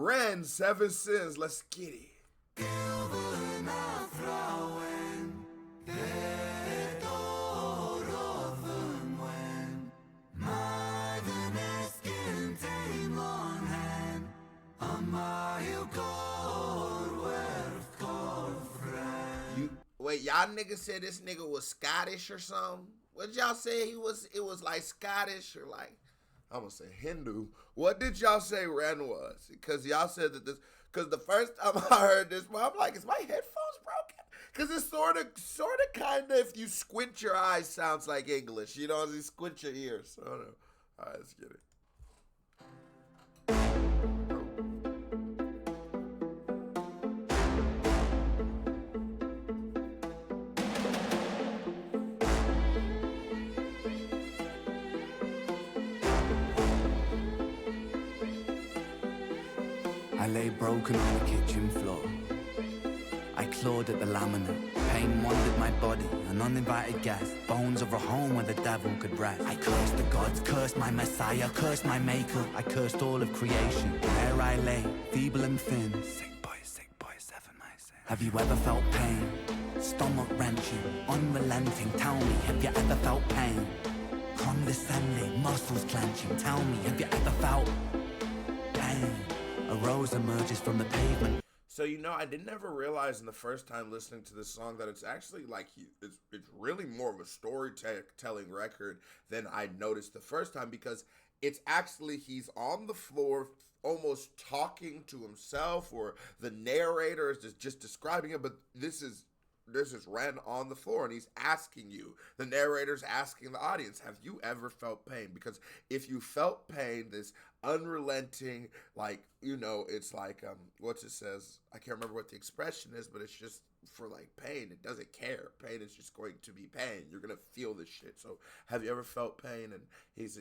RENS, Seven Sins, let's get it. Wait, y'all niggas said this nigga was Scottish or something? What did y'all say he was? It was like Scottish or like, I'm gonna say Hindu. What did y'all say Ren was? Because y'all said that this, because the first time I heard this, I'm like, is my headphones broken? Because it's sort of, kind of, if you squint your eyes, sounds like English. You know, as you squint your ears. I don't know. All right, let's get it. I lay broken on the kitchen floor. I clawed at the laminate. Pain wandered my body, an uninvited guest. Bones of a home where the devil could rest. I cursed the gods, cursed my messiah, cursed my maker. I cursed all of creation. There I lay, feeble and thin. Sick boy, seven my sin. Have you ever felt pain? Stomach wrenching, unrelenting. Tell me, have you ever felt pain? Condescending, muscles clenching. Tell me, have you ever felt pain? A rose emerges from the pavement. So, you know, I didn't ever realize in the first time listening to this song that it's actually like it's really more of a storytelling record than I noticed the first time, because it's actually, he's on the floor almost talking to himself, or the narrator is just describing it, but this is Ren on the floor, and he's asking you, the narrator's asking the audience, have you ever felt pain? Because if you felt pain, this unrelenting, like, you know, it's like, what's it says? I can't remember what the expression is, but it's just for like pain. It doesn't care. Pain is just going to be pain. You're going to feel this shit. So have you ever felt pain? And his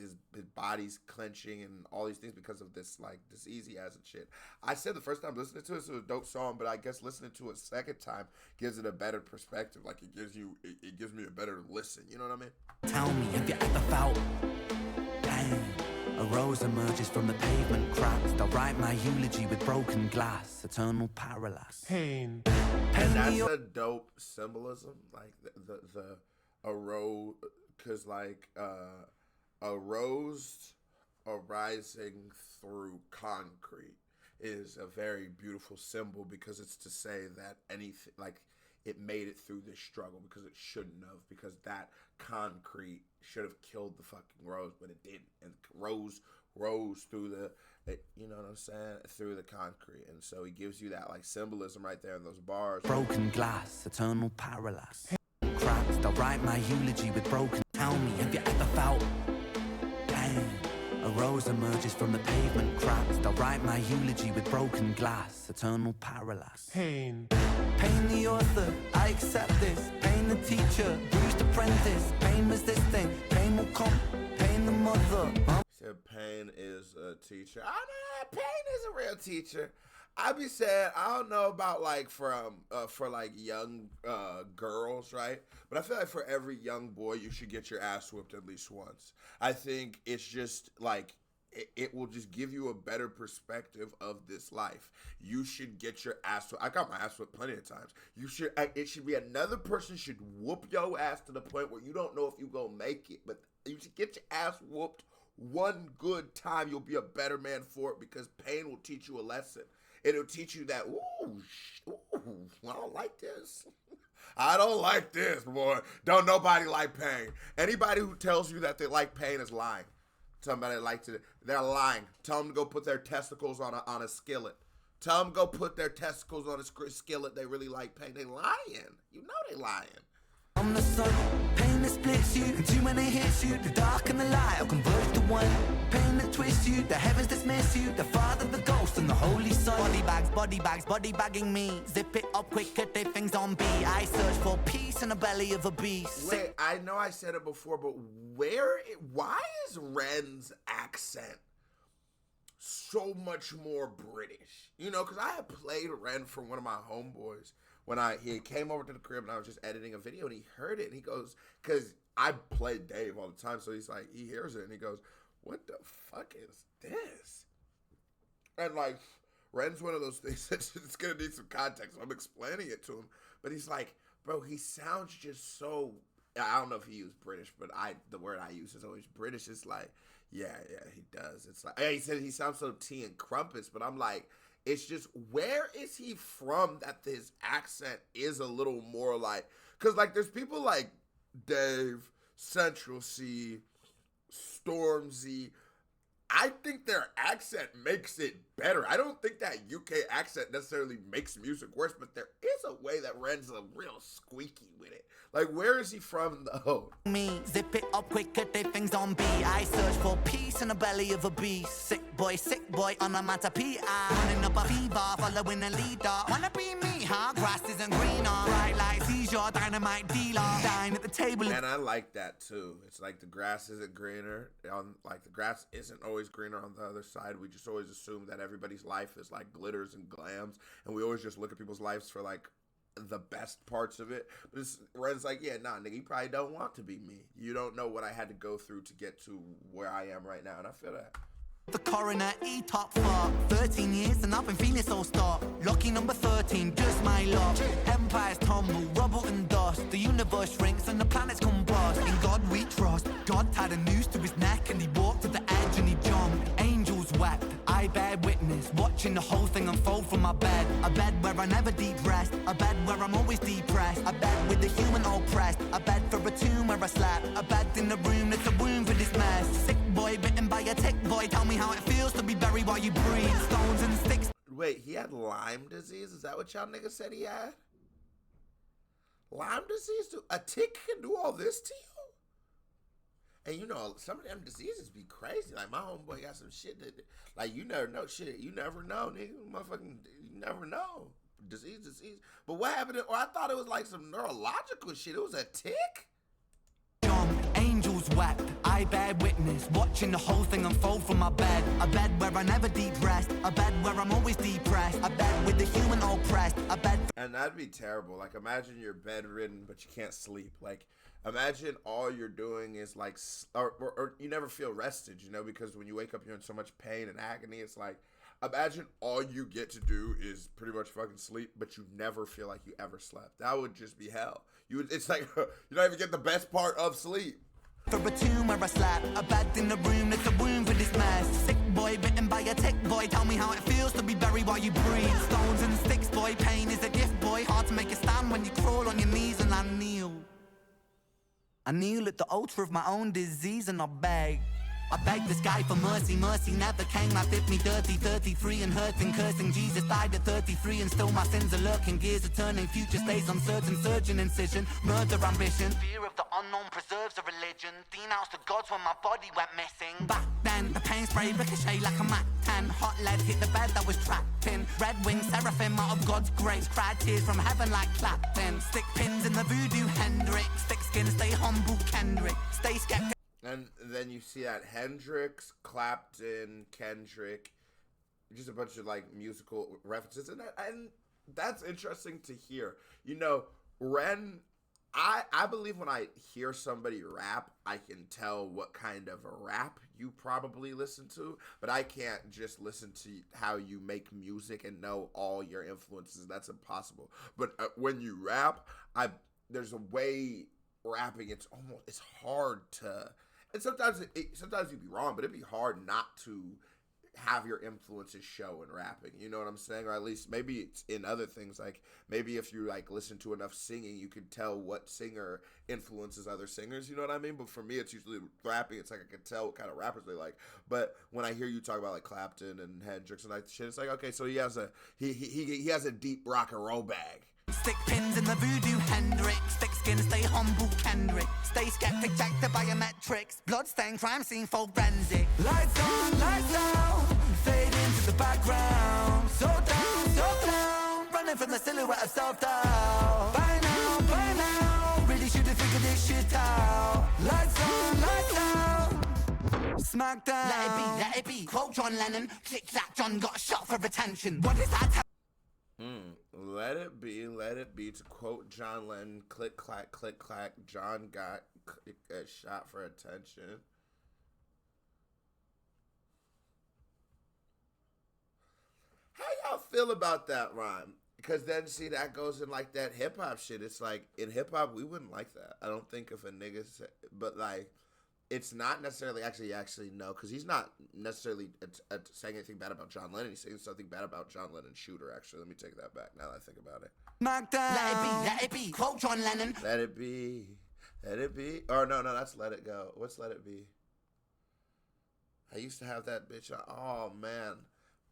body's clenching and all these things because of this, like, this easy as and shit. I said the first time listening to it, it was a dope song, but I guess listening to it a second time gives it a better perspective. Like, it gives me a better listen. You know what I mean? Tell me, have you ever felt pain? A rose emerges from the pavement cracks. I'll write my eulogy with broken glass. Eternal parallax. Pain. And that's a dope symbolism. Like a rose, because like a rose arising through concrete is a very beautiful symbol, because it's to say that anything, like, it made it through this struggle, because it shouldn't have, because that concrete should have killed the fucking rose, but it didn't. And rose through you know what I'm saying, through the concrete. And so he gives you that like symbolism right there in those bars. Broken glass, eternal parallax. Cracked, I'll write my eulogy with broken. Tell me, have you ever felt pain? A rose emerges from the pavement cracks. I'll write my eulogy with broken glass. Eternal parallax. Pain. Pain the author, I accept this. Pain the teacher, bruised apprentice. Pain resisting, pain will come. Pain the mother. Said pain is a teacher. I know pain is a real teacher. I be saying, I don't know about like for like young girls, right? But I feel like for every young boy, you should get your ass whipped at least once. I think it's just like, it will just give you a better perspective of this life. You should get your ass whipped. I got my ass whipped plenty of times. It should be another person should whoop your ass to the point where you don't know if you gonna make it. But you should get your ass whooped one good time. You'll be a better man for it, because pain will teach you a lesson. It'll teach you that, ooh, I don't like this. I don't like this, boy. Don't nobody like pain. Anybody who tells you that they like pain is lying. Somebody likes it, they're lying. Tell them to go put their testicles on a skillet. Tell them to go put their testicles on a skillet. They really like pain. They lying. You know they lying. I'm the sun, pain that splits you, and too many hits you. The dark and the light will converge to one. Pain that twists you, the heavens dismiss you. The Father, the Ghost, and the Holy Son. Body bagging me. Zip it up quick, get their things on B. I search for peace in the belly of a beast. Wait, I know I said it before, but why is Ren's accent so much more British? You know, because I had played Ren for one of my homeboys when he came over to the crib and I was just editing a video, and he heard it and he goes, because I play Dave all the time, so he's like, he hears it and he goes, what the fuck is this? And like, Ren's one of those things that's just gonna need some context. I'm explaining it to him, but he's like, bro, he sounds just so. I don't know if he used British, but the word I use is always British. It's like, yeah, he does. It's like, he said he sounds so tea and crumpets, but I'm like, it's just, where is he from that his accent is a little more like, because like there's people like Dave, Central C, Stormzy. I think their accent makes it better. I don't think that UK accent necessarily makes music worse, but there is a way that Ren's a real squeaky with it. Like, where is he from, though? Me, zip it up quicker, they things on B. I search for peace in the belly of a beast. Sick boy, on a matter P.I. Running up a fever, following a leader. Wanna be me, huh? Grass isn't greener. Bright lights, he's your dynamite dealer. Dine at the table. And I like that, too. It's like the grass isn't greener. Like, the grass isn't always greener on the other side. We just always assume that everybody's life is, like, glitters and glams. And we always just look at people's lives for, like, the best parts of it. But Ren's like, yeah, nah, nigga, you probably don't want to be me. You don't know what I had to go through to get to where I am right now. And I feel that. The coroner, top 4. 13 years and I've been feeling so stark. Lucky number 13, just my luck. Empires tumble, rubble and dust. The universe shrinks and the planets combust. In God we trust. God tied a noose to his neck and he walked to the edge and he jumped. Angels wept, I bear witness, watching the whole thing unfold from my bed. A bed where I never deep rest, a bed where I'm always depressed. A bed with the human oppressed, a bed for a tomb where I slept. A bed in the room that's a womb for this mess. Sick boy bitten by a tick boy, tell me how it feels to be buried while you breathe. Stones and sticks. Wait, he had Lyme disease? Is that what y'all niggas said he had? Lyme disease? A tick can do all this to you? And you know, some of them diseases be crazy. Like, my homeboy got some shit that, like, you never know shit. You never know, nigga. Motherfucking, you never know. Disease. But what happened? I thought it was like some neurological shit. It was a tick? Angels wept, I bear witness, watching the whole thing unfold from my bed. A bed where I never deep rest, a bed where I'm always depressed. A bed with the human oppressed, a bed. And that'd be terrible. Like, imagine you're bedridden, but you can't sleep. Like, imagine all you're doing is like, or you never feel rested, you know, because when you wake up, you're in so much pain and agony. It's like, imagine all you get to do is pretty much fucking sleep, but you never feel like you ever slept. That would just be hell. It's like, you don't even get the best part of sleep. For a tomb where I slept, a bed in the room that's a womb for this mess. Sick boy bitten by a tick boy, tell me how it feels to be buried while you breathe. Stones and sticks boy, pain is a gift boy. Hard to make a stand when you crawl on your knees and I kneel. I kneel at the altar of my own disease and I beg. I begged the sky for mercy, mercy never came. I did me dirty, 33 and hurting, cursing. Jesus died at 33 and still my sins are lurking. Gears are turning, future stays uncertain. Surgeon incision, murder ambition. Fear of the unknown preserves a religion. Denounced the gods when my body went missing. Back then, the pain spray ricochet like a Mac 10. Hot lead hit the bed that was trapped in. Red wing seraphim out of God's grace. Cried tears from heaven like Clapton. Stick pins in the voodoo Hendrix. Thick skin, stay humble Kendrick. Stay skeptic. And then you see that Hendrix, Clapton, Kendrick, just a bunch of like musical references, and that's interesting to hear. You know, Ren, I believe when I hear somebody rap, I can tell what kind of a rap you probably listen to, but I can't just listen to how you make music and know all your influences. That's impossible. But when you rap, there's a way rapping. It's hard to. And sometimes you'd be wrong, but it'd be hard not to have your influences show in rapping. You know what I'm saying? Or at least maybe it's in other things. Like maybe if you like listen to enough singing, you can tell what singer influences other singers. You know what I mean? But for me, it's usually rapping. It's like I can tell what kind of rappers they like. But when I hear you talk about like Clapton and Hendrix and that shit, it's like, okay, so he has a deep rock and roll bag. Stick pins in the voodoo Hendrix. Thick skin, stay humble Kendrick. Stay skeptic, check the biometrics. Bloodstain, crime scene, forensic. Lights on, lights out. Fade into the background. So down. Running from the silhouette of self-doubt. By now. Really should have figured this shit out. Lights on, lights out. Smackdown. Let it be. Quote John Lennon. Click clack, John got shot for attention. What is that? Let it be. To quote John Lennon, click, clack, John got shot for attention. How feel about that rhyme? Because then, see, that goes in like that hip hop shit. It's like in hip hop, we wouldn't like that. I don't think if a nigga, but like, it's not necessarily actually no, because he's not necessarily saying anything bad about John Lennon. He's saying something bad about John Lennon Shooter. Actually, let me take that back. Now that I think about it. Let it be. Quote John Lennon. Let it be. Or no, that's Let It Go. What's Let It Be? I used to have that bitch on. Oh man.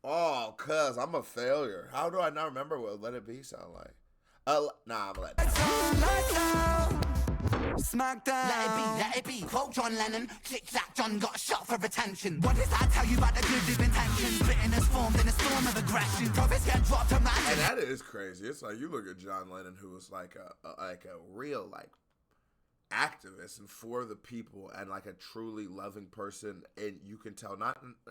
Oh, cuz I'm a failure. How do I not remember what Let It Be sound like? Nah, I'm let it Smackdown. Let it be. Quote John Lennon. Click clack, John got shot for attention. What does that tell you about the good of intentions? Bitterness formed in a storm of aggression. Prophets get dropped on that. And that is crazy. It's like you look at John Lennon, who was like a real like activist and for the people and like a truly loving person, and you can tell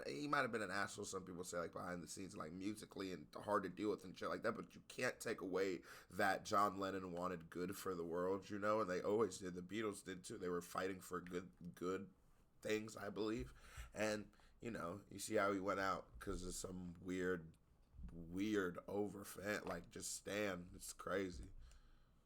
he might have been an asshole, some people say, like behind the scenes, like musically and hard to deal with and shit like that, but you can't take away that John Lennon wanted good for the world, you know, and they always did. The Beatles did too. They were fighting for good things, I believe. And you know, you see how he went out because of some weird over fan, like just Stan. It's crazy.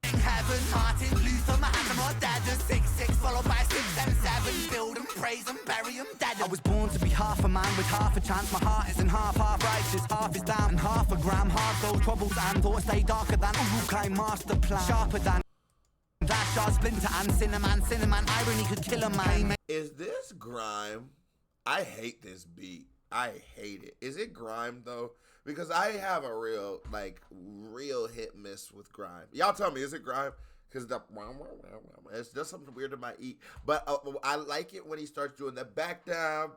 Heaven, Martin Luther, Muhammad, Dad, 6'6", followed by 6'7", build and praise and bury him dead. I was born to be half a man with half a chance. My heart isn't half righteous, half is down and half a gram. Hard though troubles and thoughts stay darker than Urukai master plan. Sharper than that shard splinter and cinnamon, irony could kill a man. Is this grime? I hate this beat. I hate it. Is it grime though? Because I have a real hit miss with grime. Y'all tell me, is it grime? Because it's just something weird in my eat. But I like it when he starts doing that back down.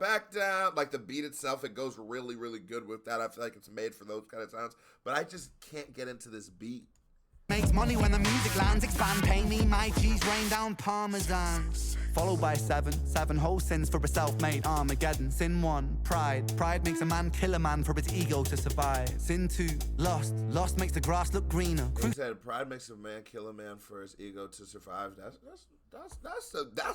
Like the beat itself, it goes really, really good with that. I feel like it's made for those kind of sounds. But I just can't get into this beat. Makes money when the music lands, expand, pay me my cheese, rain down Parmesan. Followed by seven whole sins for a self-made Armageddon. Sin 1, pride makes a man kill a man for his ego to survive. Sin 2, lust makes the grass look greener. He said pride makes a man kill a man for his ego to survive. That's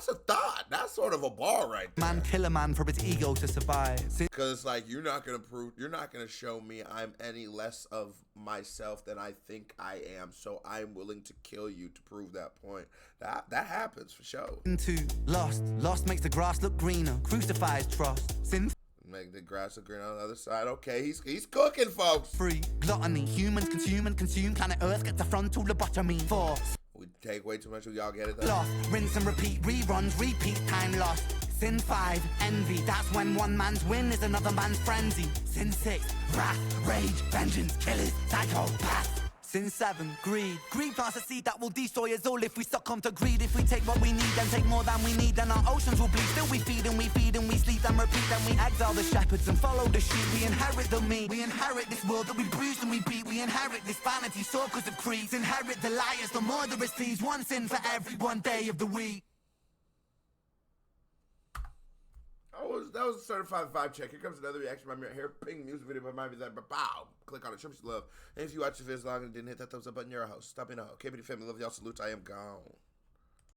a thought. That's sort of a bar right there. Man kill a man for his ego to survive. Because it's like you're not gonna show me I'm any less of myself than I think I am, so I'm willing to kill you to prove that point. That happens for sure. Into lust makes the grass look greener. Crucifies trust. Sin make the grass look green on the other side. Okay, he's cooking, folks. 3, gluttony. Humans consume and consume. Planet Earth gets a frontal lobotomy. 4, we take way too much. Y'all get it though. Lost, rinse and repeat, reruns, repeat, time lost. Sin 5, envy. That's when one man's win is another man's frenzy. Sin 6, wrath, rage, vengeance, killers, psychopath. Sin 7, greed. Greed plants a seed that will destroy us all if we succumb to greed. If we take what we need and take more than we need, then our oceans will bleed. Still we feed and we sleep and repeat. Then we exile the shepherds and follow the sheep. We inherit the meat. We inherit this world that we bruise and we beat. We inherit this vanity, soakers of creeds. Inherit the liars, the murderous thieves. One sin for every one day of the week. That was a certified vibe check. Here comes another reaction by me right here. Ping music video by me that bow. Click on it. Show me some love. And if you watch the video long and didn't hit that thumbs up button, you're a host. Stop being a hoe. KBD family, love y'all. Salute. I am gone.